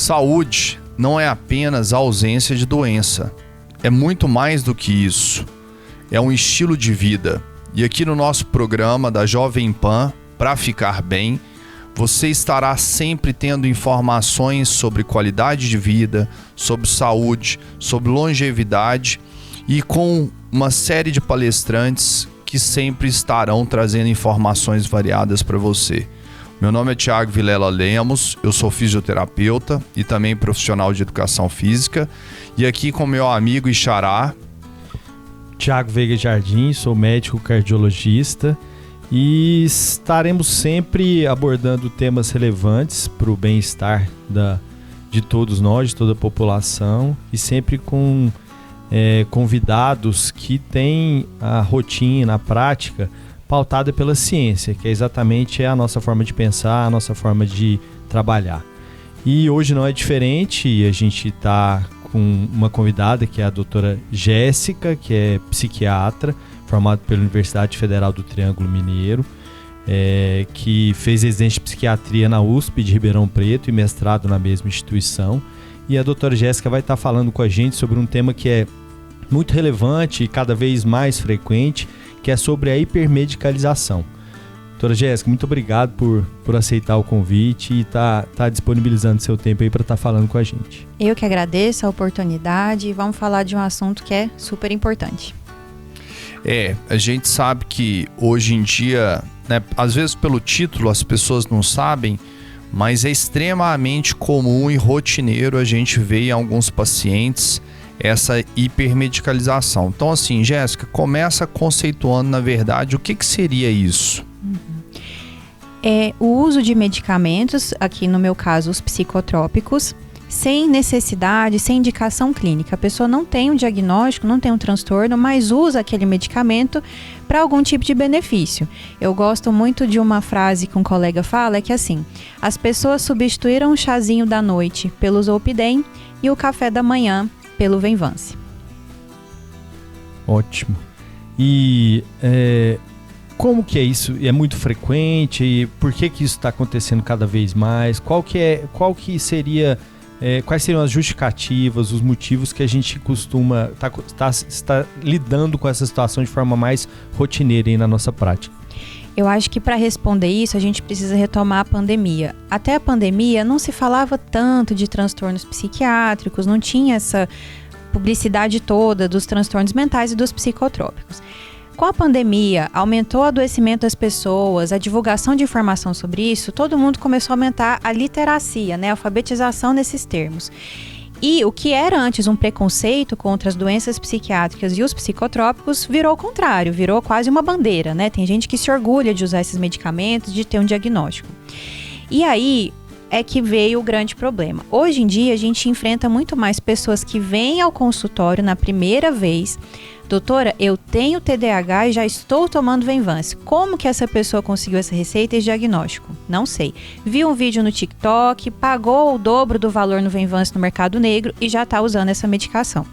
Saúde não é apenas a ausência de doença. É muito mais do que isso. É um estilo de vida. E aqui no nosso programa da Jovem Pan, Pra Ficar Bem, você estará sempre tendo informações sobre qualidade de vida, sobre saúde, sobre longevidade e com uma série de palestrantes que sempre estarão trazendo informações variadas para você. Meu nome é Thiago Vilela Lemos, eu sou fisioterapeuta e também profissional de educação física. E aqui com meu amigo e xará... Thiago Veiga Jardim, sou médico cardiologista e estaremos sempre abordando temas relevantes para o bem-estar de todos nós, de toda a população, e sempre com convidados que têm a rotina, a prática pautada pela ciência, que é exatamente a nossa forma de pensar, a nossa forma de trabalhar. E hoje não é diferente, a gente está com uma convidada que é a doutora Jéssica, que é psiquiatra, formada pela Universidade Federal do Triângulo Mineiro, que fez residência de psiquiatria na USP de Ribeirão Preto e mestrado na mesma instituição. E a doutora Jéssica vai estar falando com a gente sobre um tema que é muito relevante e cada vez mais frequente, que é sobre a hipermedicalização. Doutora Jéssica, muito obrigado por aceitar o convite e tá disponibilizando seu tempo aí para estar falando com a gente. Eu que agradeço a oportunidade e vamos falar de um assunto que é super importante. A gente sabe que hoje em dia, né, às vezes pelo título as pessoas não sabem, mas é extremamente comum e rotineiro a gente ver em alguns pacientes essa hipermedicalização. Então assim, Jéssica, começa conceituando na verdade o que seria isso. O uso de medicamentos, aqui no meu caso os psicotrópicos, sem necessidade, sem indicação clínica. A pessoa não tem um diagnóstico, não tem um transtorno, mas usa aquele medicamento para algum tipo de benefício. Eu gosto muito de uma frase que um colega fala, é que assim, as pessoas substituíram o chazinho da noite pelo Zolpidem e o café da manhã pelo Venvance. Ótimo. E como que é isso? É muito frequente? E por que isso está acontecendo cada vez mais? Quais seriam as justificativas, os motivos que a gente costuma estar lidando com essa situação de forma mais rotineira aí na nossa prática? Eu acho que para responder isso a gente precisa retomar a pandemia. Até a pandemia não se falava tanto de transtornos psiquiátricos, não tinha essa publicidade toda dos transtornos mentais e dos psicotrópicos. Com a pandemia, aumentou o adoecimento das pessoas, a divulgação de informação sobre isso, todo mundo começou a aumentar a literacia, né, a alfabetização nesses termos. E o que era antes um preconceito contra as doenças psiquiátricas e os psicotrópicos virou o contrário, virou quase uma bandeira, né? Tem gente que se orgulha de usar esses medicamentos, de ter um diagnóstico. E aí é que veio o grande problema. Hoje em dia a gente enfrenta muito mais pessoas que vêm ao consultório na primeira vez. Doutora, eu tenho TDAH e já estou tomando Venvance. Como que essa pessoa conseguiu essa receita e diagnóstico? Não sei. Viu um vídeo no TikTok, pagou o dobro do valor no Venvance no mercado negro e já está usando essa medicação.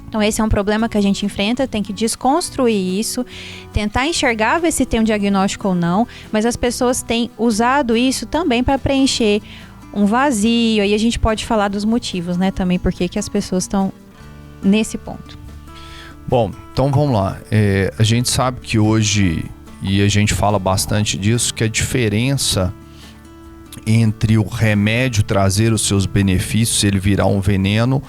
Então esse é um problema que a gente enfrenta, tem que desconstruir isso, tentar enxergar, ver se tem um diagnóstico ou não, mas as pessoas têm usado isso também para preencher um vazio, aí a gente pode falar dos motivos, né, também, porque que as pessoas estão nesse ponto. Bom, então vamos lá. A gente sabe que hoje, e a gente fala bastante disso, que a diferença entre o remédio trazer os seus benefícios, ele virar um veneno,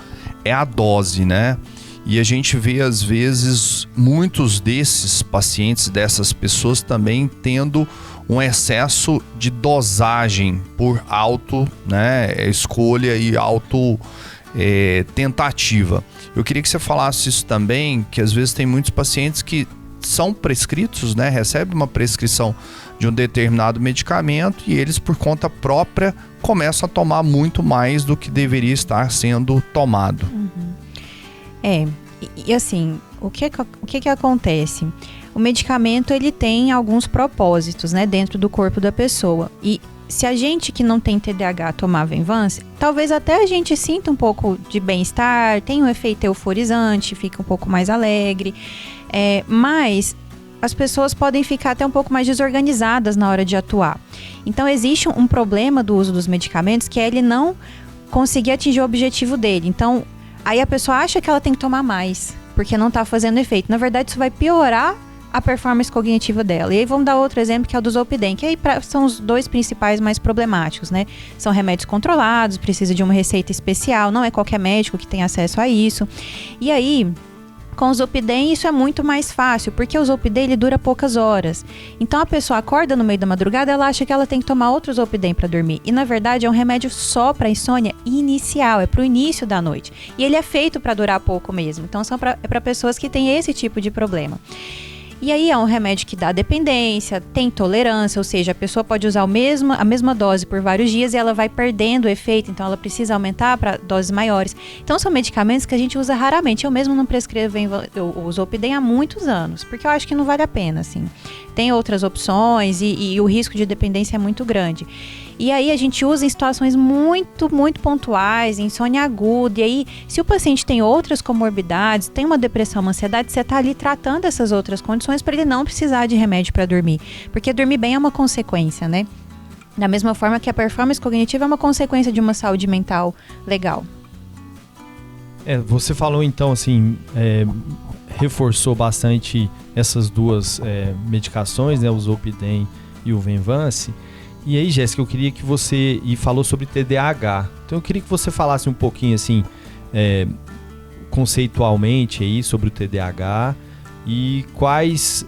é a dose, né? E a gente vê, às vezes, muitos desses pacientes, dessas pessoas também tendo um excesso de dosagem por escolha e tentativa. Eu queria que você falasse isso também, que às vezes tem muitos pacientes que são prescritos, né? Recebem uma prescrição de um determinado medicamento e eles, por conta própria, começam a tomar muito mais do que deveria estar sendo tomado. E assim, o que acontece? O medicamento, ele tem alguns propósitos, né, dentro do corpo da pessoa. E se a gente que não tem TDAH tomar Venvance, talvez até a gente sinta um pouco de bem-estar, tem um efeito euforizante, fica um pouco mais alegre, mas as pessoas podem ficar até um pouco mais desorganizadas na hora de atuar. Então existe um problema do uso dos medicamentos, que é ele não conseguir atingir o objetivo dele. Então, aí a pessoa acha que ela tem que tomar mais, porque não está fazendo efeito. Na verdade, isso vai piorar a performance cognitiva dela. E aí vamos dar outro exemplo, que é o do Zolpidem, que aí são os 2 principais mais problemáticos, né? São remédios controlados, precisa de uma receita especial, não é qualquer médico que tem acesso a isso. E aí, com o Zolpidem, isso é muito mais fácil, porque o Zolpidem, ele dura poucas horas. Então, a pessoa acorda no meio da madrugada, ela acha que ela tem que tomar outro Zolpidem para dormir. E, na verdade, é um remédio só para insônia inicial, é para o início da noite. E ele é feito para durar pouco mesmo. Então, é para pessoas que têm esse tipo de problema. E aí é um remédio que dá dependência, tem tolerância, ou seja, a pessoa pode usar a mesma dose por vários dias e ela vai perdendo o efeito, então ela precisa aumentar para doses maiores. Então são medicamentos que a gente usa raramente. Eu mesmo não prescrevo o Zolpidem há muitos anos, porque eu acho que não vale a pena, assim. Tem outras opções e o risco de dependência é muito grande. E aí a gente usa em situações muito, muito pontuais, insônia aguda. E aí, se o paciente tem outras comorbidades, tem uma depressão, uma ansiedade, você está ali tratando essas outras condições para ele não precisar de remédio para dormir. Porque dormir bem é uma consequência, né? Da mesma forma que a performance cognitiva é uma consequência de uma saúde mental legal. Você falou então, assim, reforçou bastante essas 2 medicações, né? O Zolpidem e o Venvance. E aí, Jéssica, eu queria que você... E falou sobre TDAH. Então, eu queria que você falasse um pouquinho, assim, conceitualmente aí sobre o TDAH e quais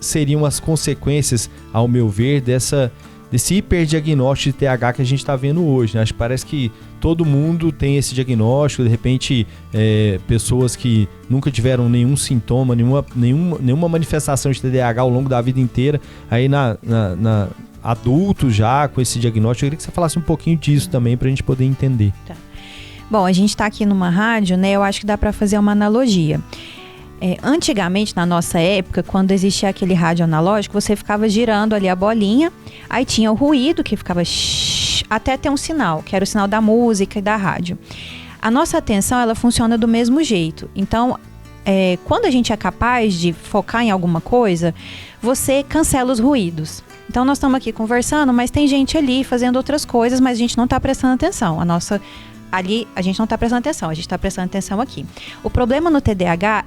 seriam as consequências, ao meu ver, desse hiperdiagnóstico de TDAH que a gente está vendo hoje, né? Acho que parece que todo mundo tem esse diagnóstico, de repente, pessoas que nunca tiveram nenhum sintoma, nenhuma manifestação de TDAH ao longo da vida inteira, aí adultos já com esse diagnóstico. Eu queria que você falasse um pouquinho disso também para a gente poder entender. Tá. Bom, a gente está aqui numa rádio, né? Eu acho que dá para fazer uma analogia. Antigamente, na nossa época, quando existia aquele rádio analógico, você ficava girando ali a bolinha, aí tinha o ruído que ficava até ter um sinal, que era o sinal da música e da rádio. A nossa atenção, ela funciona do mesmo jeito. Então, quando a gente é capaz de focar em alguma coisa, você cancela os ruídos. Então, nós estamos aqui conversando, mas tem gente ali fazendo outras coisas, mas a gente não está prestando atenção. Ali a gente não está prestando atenção, a gente está prestando atenção aqui. O problema no TDAH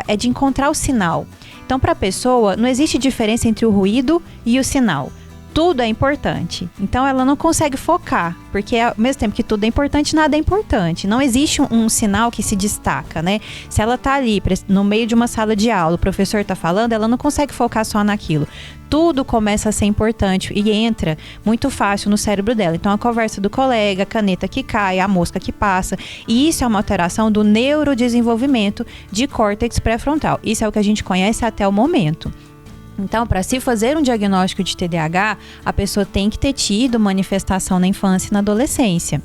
é de encontrar o sinal. Então, para a pessoa, não existe diferença entre o ruído e o sinal. Tudo é importante. Então, ela não consegue focar, porque ao mesmo tempo que tudo é importante, nada é importante. Não existe um sinal que se destaca, né? Se ela está ali no meio de uma sala de aula, o professor está falando, ela não consegue focar só naquilo. Tudo começa a ser importante e entra muito fácil no cérebro dela. Então, a conversa do colega, a caneta que cai, a mosca que passa. E isso é uma alteração do neurodesenvolvimento de córtex pré-frontal. Isso é o que a gente conhece até o momento. Então, para se fazer um diagnóstico de TDAH, a pessoa tem que ter tido manifestação na infância e na adolescência.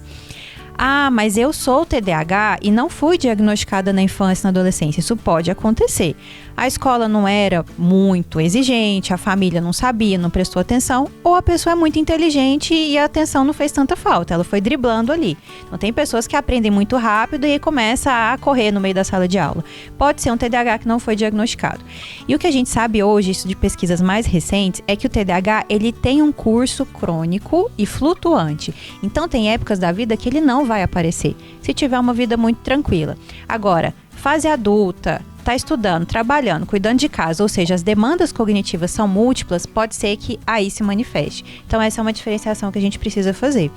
Ah, mas eu sou TDAH e não fui diagnosticada na infância e na adolescência. Isso pode acontecer. A escola não era muito exigente, a família não sabia, não prestou atenção, ou a pessoa é muito inteligente e a atenção não fez tanta falta, ela foi driblando ali. Então tem pessoas que aprendem muito rápido e começa a correr no meio da sala de aula. Pode ser um TDAH que não foi diagnosticado. E o que a gente sabe hoje, isso de pesquisas mais recentes, é que o TDAH, ele tem um curso crônico e flutuante. Então tem épocas da vida que ele não vai aparecer, se tiver uma vida muito tranquila. Agora, fase adulta, está estudando, trabalhando, cuidando de casa, ou seja, as demandas cognitivas são múltiplas, pode ser que aí se manifeste. Então essa é uma diferenciação que a gente precisa fazer.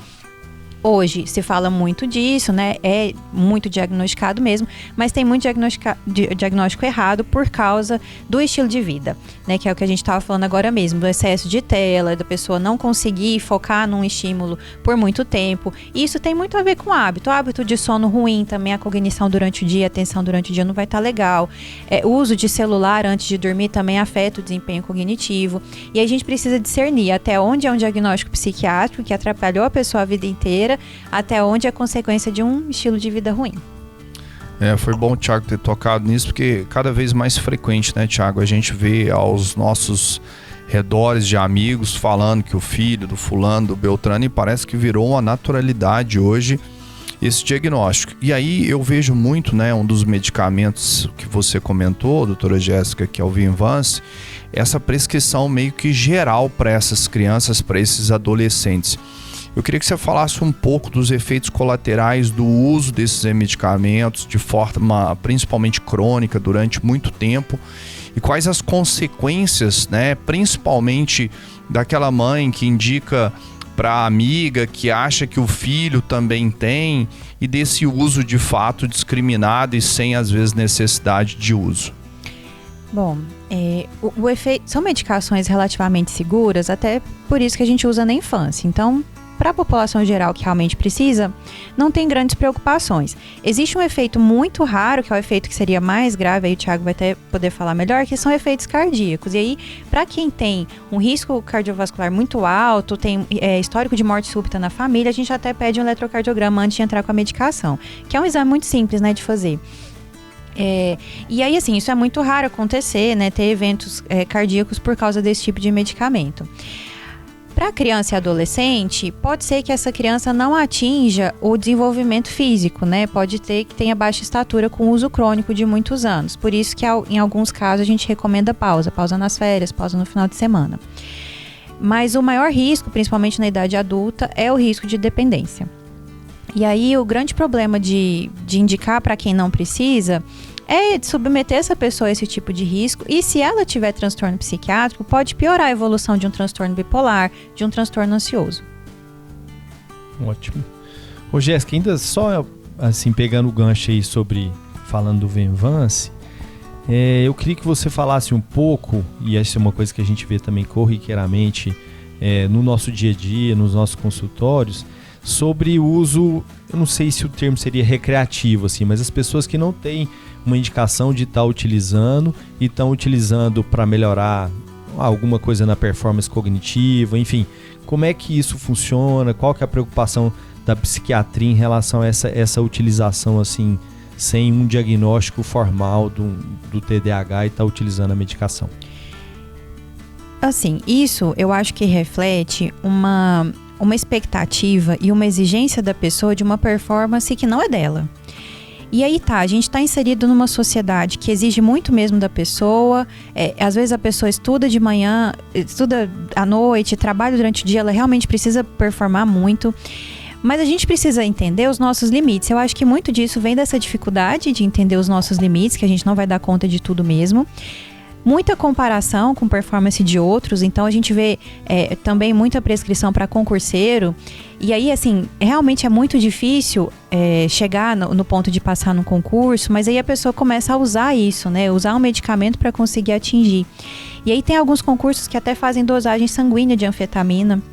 Hoje se fala muito disso, né? É muito diagnosticado mesmo, mas tem muito diagnóstico errado por causa do estilo de vida, né? Que é o que a gente estava falando agora mesmo, do excesso de tela, da pessoa não conseguir focar num estímulo por muito tempo. E isso tem muito a ver com hábito. O hábito de sono ruim também, a cognição durante o dia, a atenção durante o dia não vai estar legal. O uso de celular antes de dormir também afeta o desempenho cognitivo. E a gente precisa discernir até onde é um diagnóstico psiquiátrico que atrapalhou a pessoa a vida inteira, até onde é consequência de um estilo de vida ruim. Foi bom o Thiago ter tocado nisso, porque cada vez mais frequente, né, Thiago? A gente vê aos nossos redores de amigos falando que o filho do fulano, do Beltrano, e parece que virou uma naturalidade hoje esse diagnóstico. E aí eu vejo muito, né, um dos medicamentos que você comentou, doutora Jéssica, que é o Venvance, essa prescrição meio que geral para essas crianças, para esses adolescentes. Eu queria que você falasse um pouco dos efeitos colaterais do uso desses medicamentos de forma principalmente crônica durante muito tempo e quais as consequências, né, principalmente daquela mãe que indica para a amiga que acha que o filho também tem e desse uso de fato discriminado e sem às vezes necessidade de uso. Bom, o efeito são medicações relativamente seguras, até por isso que a gente usa na infância. Então, para a população geral que realmente precisa, não tem grandes preocupações. Existe um efeito muito raro, que é o efeito que seria mais grave, aí o Thiago vai até poder falar melhor, que são efeitos cardíacos. E aí, para quem tem um risco cardiovascular muito alto, tem histórico de morte súbita na família, a gente até pede um eletrocardiograma antes de entrar com a medicação, que é um exame muito simples, né, de fazer. E aí, assim, isso é muito raro acontecer, né, ter eventos cardíacos por causa desse tipo de medicamento. Para criança e adolescente, pode ser que essa criança não atinja o desenvolvimento físico, né? Pode ter que tenha baixa estatura com uso crônico de muitos anos. Por isso que em alguns casos a gente recomenda pausa nas férias, pausa no final de semana. Mas o maior risco, principalmente na idade adulta, é o risco de dependência. E aí o grande problema de indicar para quem não precisa é submeter essa pessoa a esse tipo de risco, e se ela tiver transtorno psiquiátrico, pode piorar a evolução de um transtorno bipolar, de um transtorno ansioso. Ótimo. Ô Jéssica, ainda só assim, pegando o gancho aí falando do Venvance, eu queria que você falasse um pouco, e essa é uma coisa que a gente vê também corriqueiramente no nosso dia a dia, nos nossos consultórios, sobre o uso, eu não sei se o termo seria recreativo, assim, mas as pessoas que não têm uma indicação de estar utilizando e estão utilizando para melhorar alguma coisa na performance cognitiva, enfim, como é que isso funciona, qual que é a preocupação da psiquiatria em relação a essa utilização assim, sem um diagnóstico formal do TDAH e estar utilizando a medicação? Assim, isso eu acho que reflete uma expectativa e uma exigência da pessoa de uma performance que não é dela. E aí a gente está inserido numa sociedade que exige muito mesmo da pessoa, às vezes a pessoa estuda de manhã, estuda à noite, trabalha durante o dia, ela realmente precisa performar muito, mas a gente precisa entender os nossos limites. Eu acho que muito disso vem dessa dificuldade de entender os nossos limites, que a gente não vai dar conta de tudo mesmo. Muita comparação com performance de outros, então a gente vê também muita prescrição para concurseiro, e aí assim, realmente é muito difícil chegar no ponto de passar no concurso, mas aí a pessoa começa a usar isso, né, usar um medicamento para conseguir atingir. E aí tem alguns concursos que até fazem dosagem sanguínea de anfetamina,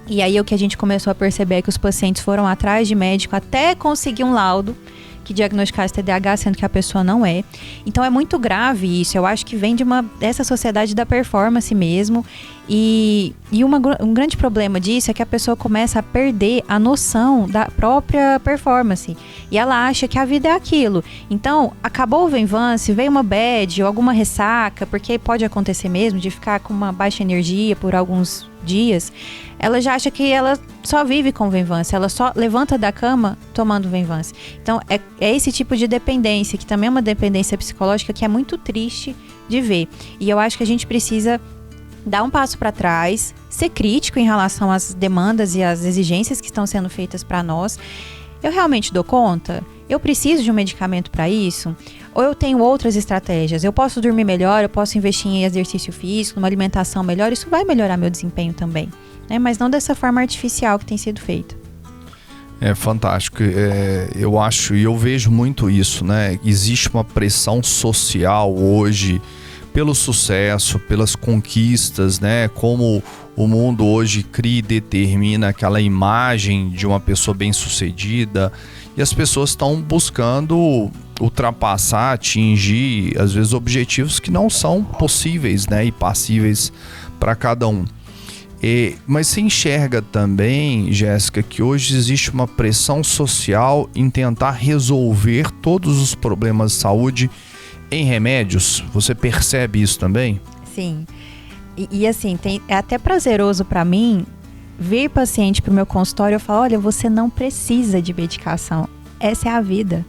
e aí o que a gente começou a perceber é que os pacientes foram atrás de médico até conseguir um laudo que diagnosticasse TDAH, sendo que a pessoa não é. Então é muito grave isso. Eu acho que vem dessa sociedade da performance mesmo. E um grande problema disso é que a pessoa começa a perder a noção da própria performance. E ela acha que a vida é aquilo. Então, acabou o Venvance, veio uma bad ou alguma ressaca, porque pode acontecer mesmo de ficar com uma baixa energia por alguns dias, ela já acha que ela só vive com Venvance, ela só levanta da cama tomando Venvance. Então é esse tipo de dependência, que também é uma dependência psicológica que é muito triste de ver. E eu acho que a gente precisa dar um passo para trás, ser crítico em relação às demandas e às exigências que estão sendo feitas para nós. Eu realmente dou conta? Eu preciso de um medicamento para isso? Ou eu tenho outras estratégias? Eu posso dormir melhor, eu posso investir em exercício físico, numa alimentação melhor, isso vai melhorar meu desempenho também, né? Mas não dessa forma artificial que tem sido feita. É fantástico. Eu acho e eu vejo muito isso, né? Existe uma pressão social hoje pelo sucesso, pelas conquistas, né? Como o mundo hoje cria e determina aquela imagem de uma pessoa bem-sucedida, e as pessoas estão buscando ultrapassar, atingir, às vezes, objetivos que não são possíveis, né? E passíveis para cada um. Mas você enxerga também, Jéssica, que hoje existe uma pressão social em tentar resolver todos os problemas de saúde em remédios? Você percebe isso também? Sim. E assim, é até prazeroso para mim vir paciente para o meu consultório e eu falo, olha, você não precisa de medicação. Essa é a vida.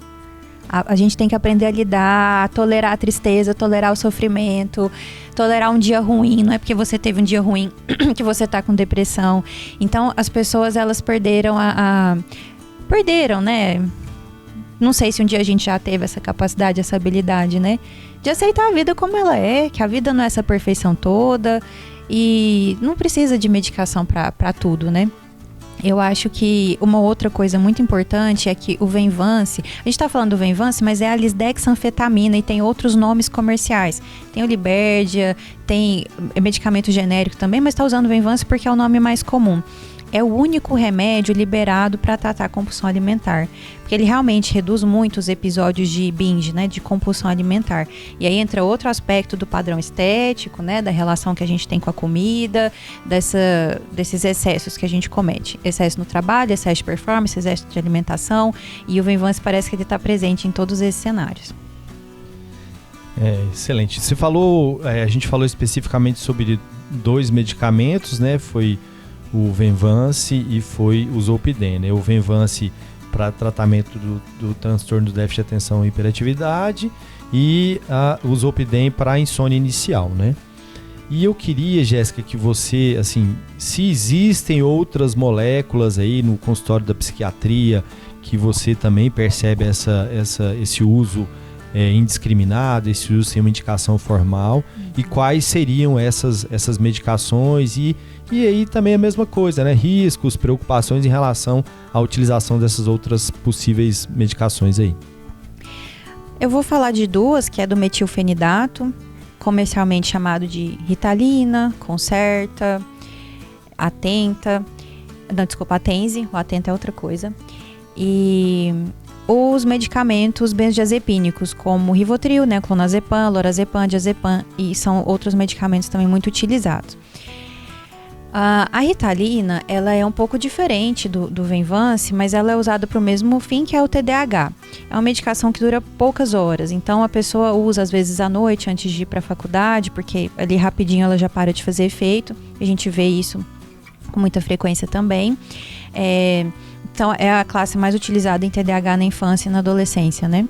A gente tem que aprender a lidar, a tolerar a tristeza, tolerar o sofrimento, tolerar um dia ruim. Não é porque você teve um dia ruim que você tá com depressão. Então, as pessoas, elas perderam perderam, né? Não sei se um dia a gente já teve essa capacidade, essa habilidade, né? De aceitar a vida como ela é, que a vida não é essa perfeição toda e não precisa de medicação para tudo, né? Eu acho que uma outra coisa muito importante é que o Venvance, a gente tá falando do Venvance, mas é a lisdexanfetamina e tem outros nomes comerciais. Tem o Liberdia, tem medicamento genérico também, mas tá usando o Venvance porque é o nome mais comum. É o único remédio liberado para tratar a compulsão alimentar, porque ele realmente reduz muito os episódios de binge, né, de compulsão alimentar. E aí entra outro aspecto do padrão estético, né, da relação que a gente tem com a comida, desses excessos que a gente comete. Excesso no trabalho, excesso de performance, excesso de alimentação, e o Venvance parece que ele está presente em todos esses cenários. Excelente. Você falou, a gente falou especificamente sobre 2 medicamentos, né, foi o Venvance e foi o Zolpidem, né? O Venvance para tratamento do transtorno do déficit de atenção e hiperatividade e o Zolpidem para a insônia inicial, né? E eu queria, Jéssica, que você, assim, se existem outras moléculas aí no consultório da psiquiatria que você também percebe esse uso indiscriminado, esse uso sem uma indicação formal, e quais seriam essas medicações e aí também a mesma coisa, né? Riscos, preocupações em relação à utilização dessas outras possíveis medicações aí. Eu vou falar de 2, que é do metilfenidato, comercialmente chamado de Ritalina, Concerta, Atenta. Não, desculpa, Atenze, o Atenta é outra coisa. E os medicamentos benzodiazepínicos, como Rivotril, né, clonazepam, lorazepam, diazepam, e são outros medicamentos também muito utilizados. A Ritalina, ela é um pouco diferente do Venvance, mas ela é usada para o mesmo fim, que é o TDAH. É uma medicação que dura poucas horas, então a pessoa usa às vezes à noite antes de ir para a faculdade, porque ali rapidinho ela já para de fazer efeito. A gente vê isso com muita frequência também. Então é a classe mais utilizada em TDAH na infância e na adolescência, né?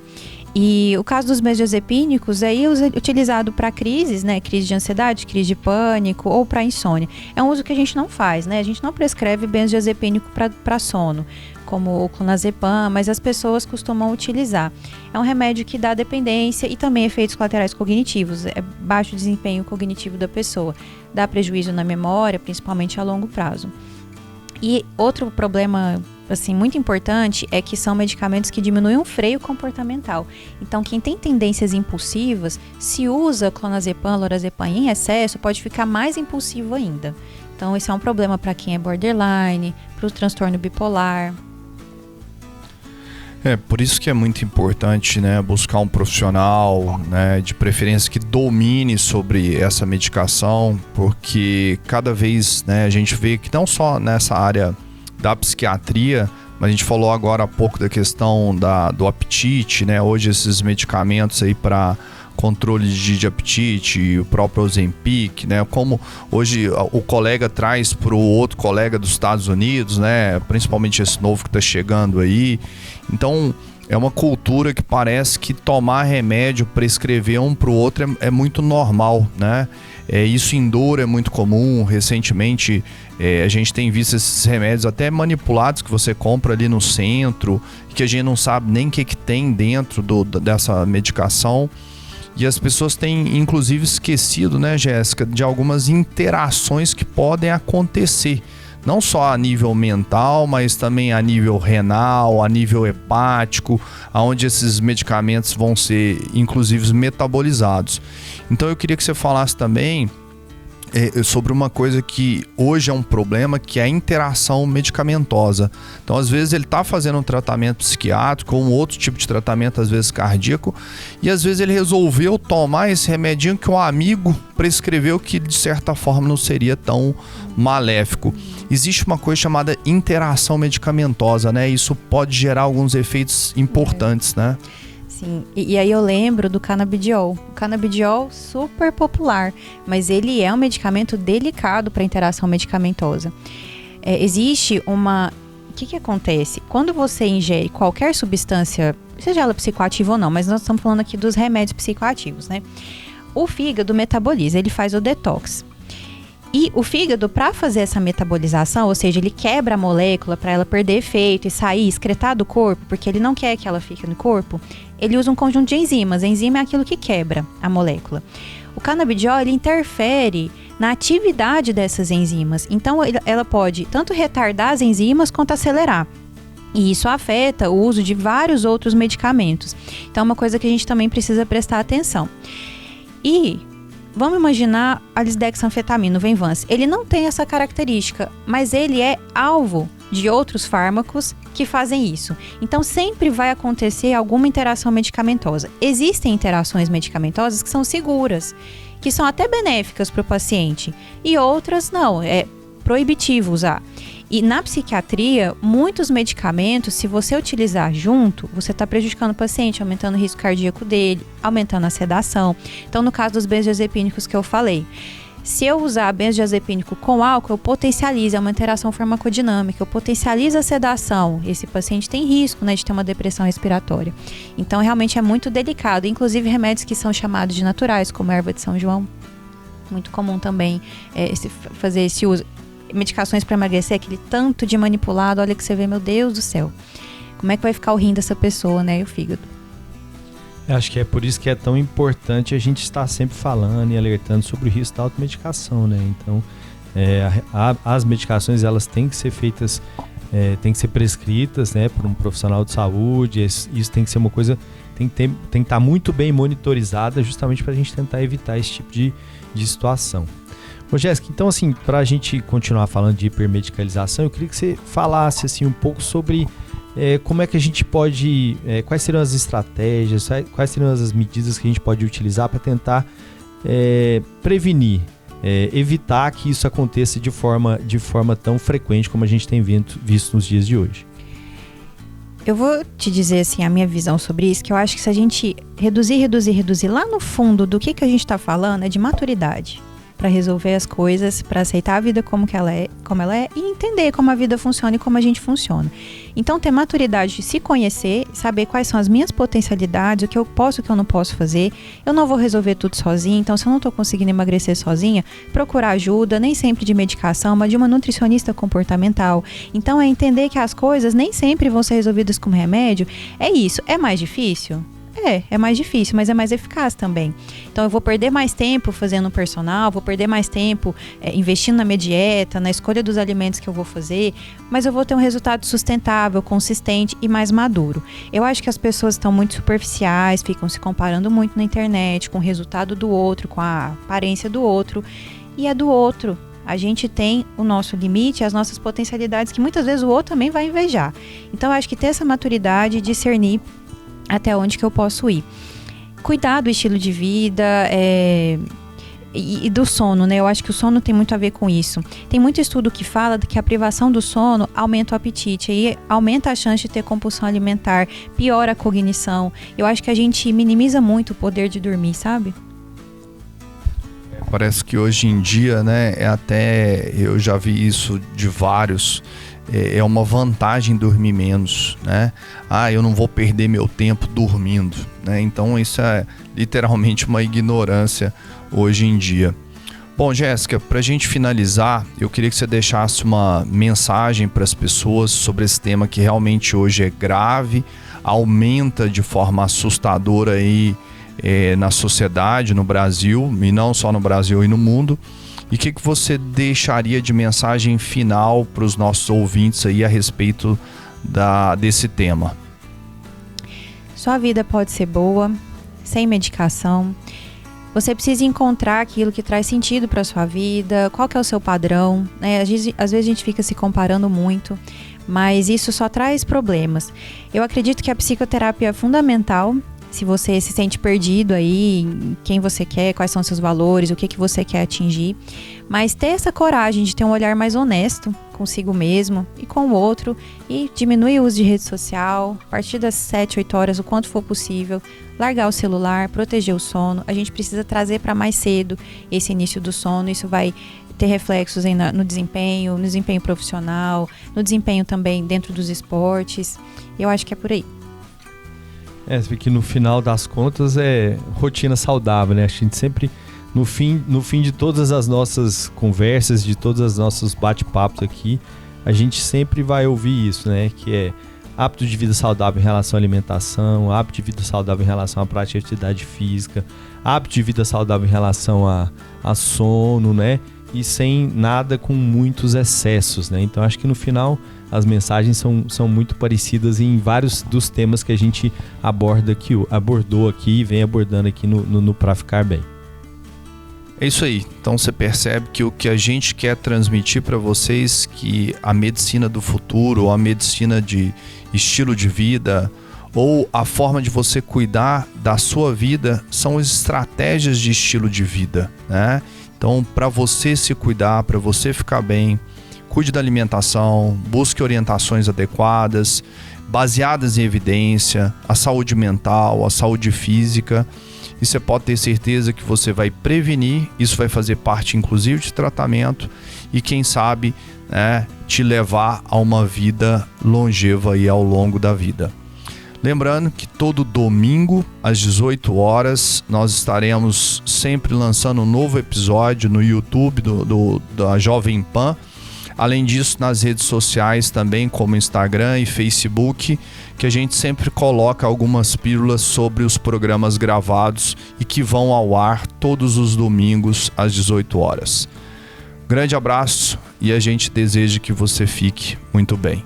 E o caso dos benzodiazepínicos é utilizado para crises, né? Crise de ansiedade, crise de pânico ou para insônia. É um uso que a gente não faz, né? A gente não prescreve benzodiazepínico para sono, como o clonazepam, mas as pessoas costumam utilizar. É um remédio que dá dependência e também efeitos colaterais cognitivos. É baixo desempenho cognitivo da pessoa. Dá prejuízo na memória, principalmente a longo prazo. E outro problema, assim, muito importante é que são medicamentos que diminuem o freio comportamental. Então, quem tem tendências impulsivas, se usa clonazepam, lorazepam em excesso, pode ficar mais impulsivo ainda. Então, esse é um problema para quem é borderline, para o transtorno bipolar. Por isso que é muito importante, né, buscar um profissional, né, de preferência que domine sobre essa medicação, porque cada vez, né, a gente vê que não só nessa área da psiquiatria, mas a gente falou agora há pouco da questão do apetite, né, hoje esses medicamentos aí para controle de apetite, o próprio Ozempic, né? Como hoje o colega traz para o outro colega dos Estados Unidos, né? Principalmente esse novo que está chegando aí. Então, é uma cultura que parece que tomar remédio, prescrever um para o outro é muito normal, né? Isso em dor é muito comum. Recentemente, a gente tem visto esses remédios até manipulados que você compra ali no centro, que a gente não sabe nem o que tem dentro dessa medicação. E as pessoas têm, inclusive, esquecido, né, Jéssica, de algumas interações que podem acontecer. Não só a nível mental, mas também a nível renal, a nível hepático, onde esses medicamentos vão ser, inclusive, metabolizados. Então eu queria que você falasse também sobre uma coisa que hoje é um problema, que é a interação medicamentosa. Então, às vezes, ele está fazendo um tratamento psiquiátrico ou um outro tipo de tratamento, às vezes cardíaco, e às vezes ele resolveu tomar esse remedinho que um amigo prescreveu que, de certa forma, não seria tão maléfico. Existe uma coisa chamada interação medicamentosa, né? Isso pode gerar alguns efeitos importantes, né? Sim, e aí eu lembro do canabidiol. O canabidiol super popular, mas ele é um medicamento delicado para interação medicamentosa. Existe uma o que acontece? Quando você ingere qualquer substância, seja ela psicoativa ou não, mas nós estamos falando aqui dos remédios psicoativos, né? O fígado metaboliza, ele faz o detox. E o fígado, para fazer essa metabolização, ou seja, ele quebra a molécula para ela perder efeito e sair, excretar do corpo, porque ele não quer que ela fique no corpo, ele usa um conjunto de enzimas. A enzima é aquilo que quebra a molécula. O canabidiol, ele interfere na atividade dessas enzimas. Então, ela pode tanto retardar as enzimas quanto acelerar. E isso afeta o uso de vários outros medicamentos. Então, é uma coisa que a gente também precisa prestar atenção. E vamos imaginar a lisdexanfetamina, o Venvance. Ele não tem essa característica, mas ele é alvo de outros fármacos que fazem isso. Então, sempre vai acontecer alguma interação medicamentosa. Existem interações medicamentosas que são seguras, que são até benéficas para o paciente, e outras não, é proibitivo usar. E na psiquiatria, muitos medicamentos, se você utilizar junto, você está prejudicando o paciente, aumentando o risco cardíaco dele, aumentando a sedação. Então, no caso dos benzodiazepínicos que eu falei, se eu usar benzodiazepínico com álcool, eu potencializo, é uma interação farmacodinâmica, eu potencializo a sedação. Esse paciente tem risco, né, de ter uma depressão respiratória. Então, realmente é muito delicado. Inclusive, remédios que são chamados de naturais, como a erva de São João, muito comum também fazer esse uso. Medicações para emagrecer, aquele tanto de manipulado, olha que você vê, meu Deus do céu. Como é que vai ficar o rim dessa pessoa, né, e o fígado? Eu acho que é por isso que é tão importante a gente estar sempre falando e alertando sobre o risco da automedicação, né? Então, as medicações, elas têm que ser feitas, têm que ser prescritas, né, por um profissional de saúde. Isso tem que ser uma coisa, tem que estar muito bem monitorizada, justamente para a gente tentar evitar esse tipo de situação. Ô, Jéssica, então assim, para a gente continuar falando de hipermedicalização, eu queria que você falasse assim, um pouco sobre como é que a gente pode, quais seriam as estratégias, quais seriam as medidas que a gente pode utilizar para tentar prevenir, evitar que isso aconteça de forma tão frequente como a gente tem visto nos dias de hoje. Eu vou te dizer assim, a minha visão sobre isso, que eu acho que se a gente reduzir, lá no fundo do que a gente está falando é de maturidade. Para resolver as coisas, para aceitar a vida como ela é e entender como a vida funciona e como a gente funciona. Então, ter maturidade de se conhecer, saber quais são as minhas potencialidades, o que eu posso e o que eu não posso fazer. Eu não vou resolver tudo sozinha, então se eu não estou conseguindo emagrecer sozinha, procurar ajuda, nem sempre de medicação, mas de uma nutricionista comportamental. Então, é entender que as coisas nem sempre vão ser resolvidas com remédio. É isso. É mais difícil? É mais difícil, mas é mais eficaz também. Então eu vou perder mais tempo fazendo um personal, vou perder mais tempo investindo na minha dieta, na escolha dos alimentos que eu vou fazer, mas eu vou ter um resultado sustentável, consistente e mais maduro. Eu acho que as pessoas estão muito superficiais, ficam se comparando muito na internet com o resultado do outro, com a aparência do outro, e é do outro. A gente tem o nosso limite, as nossas potencialidades, que muitas vezes o outro também vai invejar. Então eu acho que ter essa maturidade e discernir até onde que eu posso ir. Cuidar do estilo de vida e do sono, né? Eu acho que o sono tem muito a ver com isso. Tem muito estudo que fala que a privação do sono aumenta o apetite e aumenta a chance de ter compulsão alimentar, piora a cognição. Eu acho que a gente minimiza muito o poder de dormir, sabe? Parece que hoje em dia, né, eu já vi isso de vários, é uma vantagem dormir menos, né? Eu não vou perder meu tempo dormindo, né? Então isso é literalmente uma ignorância hoje em dia. Bom, Jéssica, para a gente finalizar, eu queria que você deixasse uma mensagem para as pessoas sobre esse tema que realmente hoje é grave, aumenta de forma assustadora aí na sociedade, no Brasil, e não só no Brasil e no mundo. E o que você deixaria de mensagem final para os nossos ouvintes aí a respeito desse tema? Sua vida pode ser boa, sem medicação. Você precisa encontrar aquilo que traz sentido para a sua vida, qual que é o seu padrão, né? Às vezes a gente fica se comparando muito, mas isso só traz problemas. Eu acredito que a psicoterapia é fundamental. Se você se sente perdido aí, quem você quer, quais são seus valores, o que você quer atingir. Mas ter essa coragem de ter um olhar mais honesto consigo mesmo e com o outro. E diminuir o uso de rede social, a partir das 7, 8 horas, o quanto for possível. Largar o celular, proteger o sono. A gente precisa trazer para mais cedo esse início do sono. Isso vai ter reflexos aí no desempenho profissional, no desempenho também dentro dos esportes. Eu acho que é por aí. Você vê que no final das contas é rotina saudável, né? A gente sempre, no fim de todas as nossas conversas, de todos os nossos bate-papos aqui, a gente sempre vai ouvir isso, né? Que é hábito de vida saudável em relação à alimentação, hábito de vida saudável em relação à prática de atividade física, hábito de vida saudável em relação a sono, né? E sem nada com muitos excessos, né? Então acho que no final as mensagens são muito parecidas em vários dos temas que a gente abordou aqui e vem abordando aqui no Pra Ficar Bem. É isso aí. Então você percebe que o que a gente quer transmitir para vocês, que a medicina do futuro, ou a medicina de estilo de vida, ou a forma de você cuidar da sua vida, são as estratégias de estilo de vida, né? Então, para você se cuidar, para você ficar bem, cuide da alimentação, busque orientações adequadas, baseadas em evidência, a saúde mental, a saúde física. E você pode ter certeza que você vai prevenir, isso vai fazer parte inclusive de tratamento e quem sabe, né, te levar a uma vida longeva aí ao longo da vida. Lembrando que todo domingo às 18 horas nós estaremos sempre lançando um novo episódio no YouTube da Jovem Pan. Além disso, nas redes sociais também, como Instagram e Facebook, que a gente sempre coloca algumas pílulas sobre os programas gravados e que vão ao ar todos os domingos às 18 horas. Grande abraço e a gente deseja que você fique muito bem.